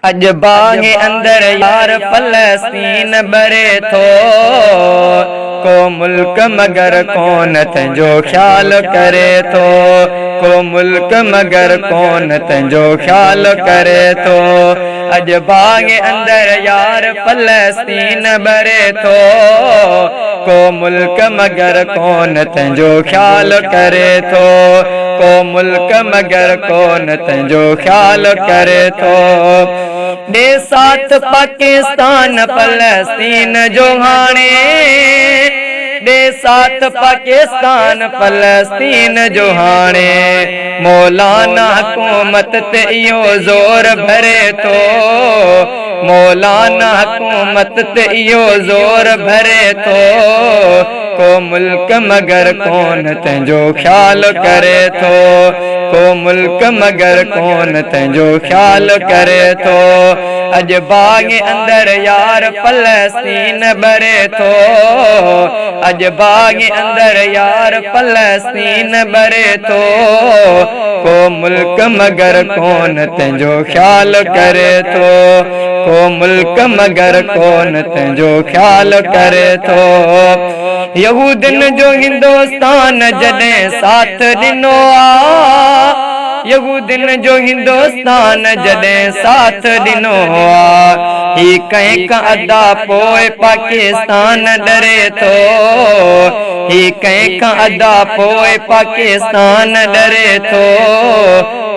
अज बागे अंदर यार फलस्तीन बरे थो, को मुल्क मगर कौन तंजो ख्याल करे थो, को मुल्क मगर कौन तंजो ख्याल करे थो। अज बागे अंदर यार फलस्तीन बरे थो, को मुल्क मगर कौन तंजो ख्याल करे थो, को मुल्क मगर कौन तंजो ख्याल करे थो। दे साथ पाकिस्तान फलस्तीन जो हाणे, दे साथ पाकिस्तान फलस्तीन जो हाणे, मौलाना हुकूमत ते इहो ज़ोर भरे थो, मौलाना हुकूमत ते इहो ज़ोर भरे थो, को मुल्क मगर कौन तंजो ख्याल करे थो, को मुल्क मगर कौन तंजो ख्याल करे थो। अज बागे अंदर यार फलस्तीन बरे थो, अज बागे अंदर यार फलस्तीन बरे थो, को मुल्क मगर कौन तंजो ख्याल करे थो, को मुल्क मगर कौन तंजो ख्याल करे थो। यहूदन जो हिंदुस्तान जॾहिं साथ ॾिनो आ, यहूदन जो हिंदुस्तान जॾहिं साथ ॾिनो आ, ही कंहिं खां अदा पोइ पाकिस्तान डरे थो, ही कंहिं खां अदा पोइ पाकिस्तान डरे थो,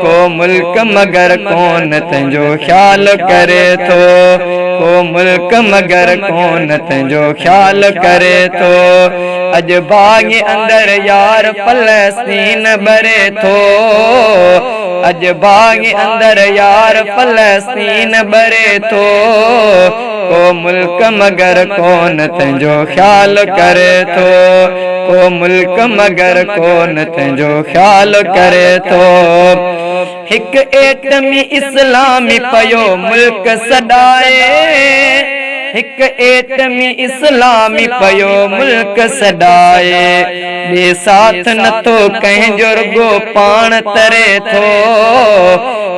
को मुल्क मगर कौन तंजो ख्याल करे थो, को मुल्क मगर कौन तंजो ख्याल करे थो। अज बागे अंदर यार फलस्तीन बरे थो, अज बागे अंदर यार फलस्तीन बरे थो, को मुल्क मगर कौन तंजो ख्याल करे थो, को मुल्क मगर कौन तंजो ख्याल करे थो। हिक एटमी इस्लामी पयो मुल्क सॾाए, हिक एटमी इस्लामी पयो मुल्क सॾाए, ॿिए साथ नथो कंहिंजो रुगो पाण तरे थो,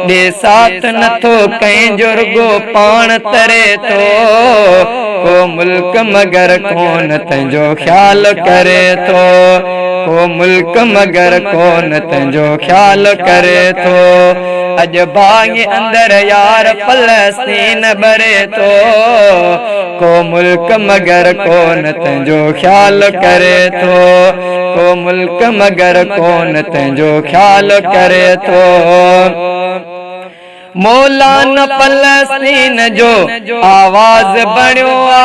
ॿिए साथ नथो कंहिंजो रुगो पाण तरे थो, को मुल्क मगर कौन तंजो ख्याल करे थो, को मुल्क मगर कौन तंजो ख्याल करे थो। अज बागे अंदर यार फलस्तीन बरे थो, को मुल्क मगर कौन तंजो ख्याल करे थो, को मुल्क मगर कौन तंजो ख्याल करे थो। मौलाना फलस्तीन जो आवाज बणियो आ,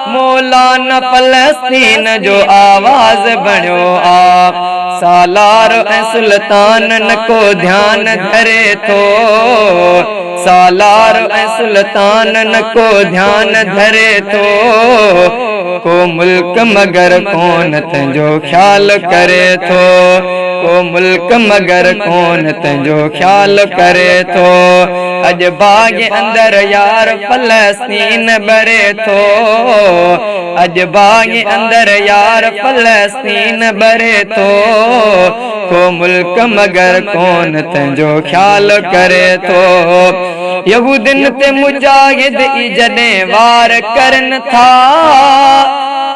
मौलाना फलस्तीन जो आवाज बणियो आ, सालार ऐं सुल्तान न को ध्यान धरे थो, सालार ऐं सुल्तान न को ध्यान धरे थो, को मुल्क मगर कौन तंजो ख्याल करे थो, को मुल्क मगर कौन तंजो ख्याल करे थो। अज बागे अंदर यार फलस्तीन बरे थो, अज बागे अंदर यार फलस्तीन बरे थो, को मुल्क मगर कौन तंजो ख्याल करे थो। यहूदन ते मुजाहिद ई जॾहिं वार करन था,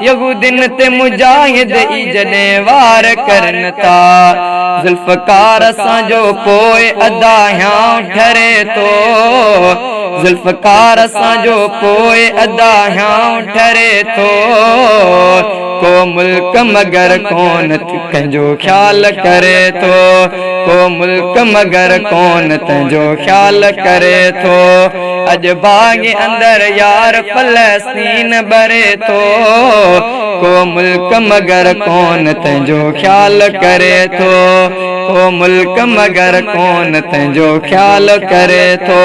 यहूदन ते मुजाहिद ई जॾहिं वार करन था, ज़ुल्फ़कार असांजो पोइ अदाहियां ठरे थो, ज़ुल्फ़कार असांजो पोइ अदाहियां ठरे थो, को मुल्क मगर कौन कंहिंजो ख्याल करे थो, को मुल्क मगर कौन तंजो ख्याल करे थो। अज बागे अंदर यार फलस्तीन बरे थो, को मुल्क मगर कौन तंजो ख्याल करे थो, को मुल्क मगर कौन तंजो ख्याल करे थो।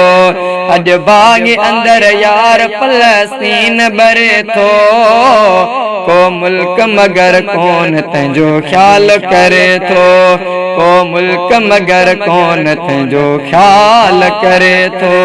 अज बागे अंदर यार फलस्तीन बरे थो, को मुल्क मगर कौन तंजो ख्याल करे थो, को मुल्क मगर कौन तंजो ख्याल करे थो।